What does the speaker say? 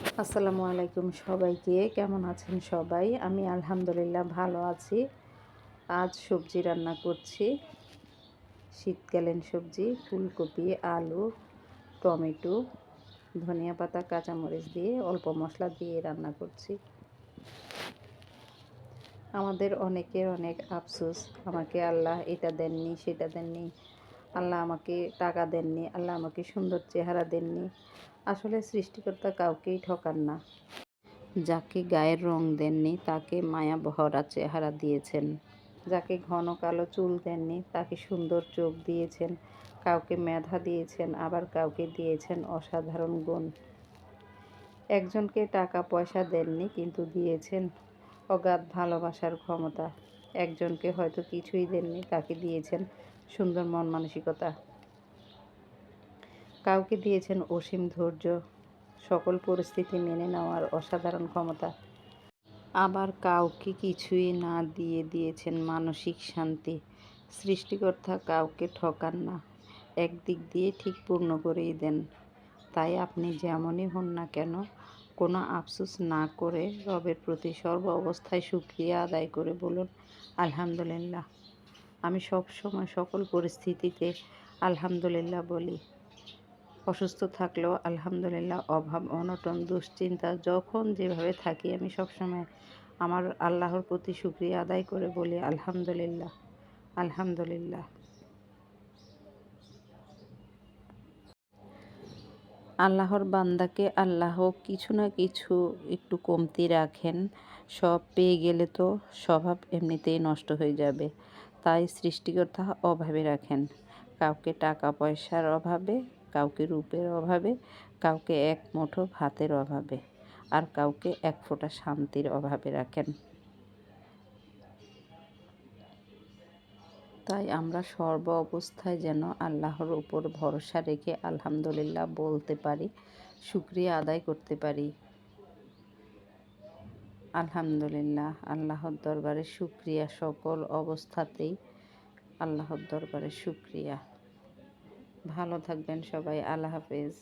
আসসালামু আলাইকুম সবাইকে, কেমন আছেন সবাই? আমি আলহামদুলিল্লাহ ভালো আছি। আজ সবজি রান্না করছি, শীতকালীন সবজি ফুলকপি, আলু, টমেটো, ধনিয়া পাতা, কাঁচামরিচ দিয়ে অল্প মশলা দিয়ে রান্না করছি। আমাদের অনেকের অনেক আফসোস, আমাকে আল্লাহ এটা দেননি, সেটা দেননি, আল্লাহ আমাকে টাকা দেননি, আল্লাহ আমাকে সুন্দর চেহারা দেননি। আসলে সৃষ্টিকর্তা কাউকেই ঠকান না। যাকে গায়ের রং দেননি তাকে মায়া ভরা চেহারা দিয়েছেন, যাকে ঘন কালো চুল দেননি তাকে সুন্দর চোখ দিয়েছেন, কাউকে মেধা দিয়েছেন, আবার কাউকে দিয়েছেন অসাধারণ গুণ। একজনকে টাকা পয়সা দেননি কিন্তু দিয়েছেন অগাধ ভালোবাসার ক্ষমতা। একজনকে হয়তো কিছুই দেননি, তাকে দিয়েছেন সুন্দর মন মানসিকতা। কাউকে দিয়েছেন অসীম ধৈর্য, সকল পরিস্থিতি মেনে নেওয়ার অসাধারণ ক্ষমতা। আবার কাউকে কিছুই না দিয়ে দিয়েছেন মানসিক শান্তি। সৃষ্টিকর্তা কাউকে ঠকান না, একদিক দিয়ে ঠিক পূর্ণ করেই দেন। তাই আপনি যেমনই হন না কেন, কোনো আফসোস না করে রবের প্রতি সর্ব অবস্থায় শুকরিয়া আদায় করে বলুন আলহামদুলিল্লাহ। আমি সব সময় সকল পরিস্থিতিতে আলহামদুলিল্লাহ বলি। অসুস্থ থাকলেও আলহামদুলিল্লাহ, অভাব অনটন দুশ্চিন্তা যখন যেভাবে থাকি আমি সবসময় আমার আল্লাহর প্রতি শুকরিয়া আদায় করে বলি আলহামদুলিল্লাহ, আলহামদুলিল্লাহ। আল্লাহর বান্দাকে আল্লাহ কিছু না কিছু একটু কমতি রাখেন। সব পেয়ে গেলে তো স্বভাব এমনিতেই নষ্ট হয়ে যাবে। তাই সৃষ্টিকর্তা অভাবে রাখেন, কাউকে টাকা পয়সার অভাবে, কাউকে রূপের অভাবে, কাউকে এক মুঠো ভাতের অভাবে, আর কাউকে এক ফোঁটা শান্তির অভাবে রাখেন। তাই আমরা সর্ব অবস্থায় যেন আল্লাহর উপর ভরসা রেখে আলহামদুলিল্লাহ বলতে পারি, শুকরিয়া আদায় করতে পারি। আলহামদুলিল্লাহ, আল্লাহর দরবারে শুকরিয়া, সকল অবস্থাতেই আল্লাহর দরবারে শুকরিয়া। ভালো থাকবেন সবাই, আল্লাহ হাফেজ।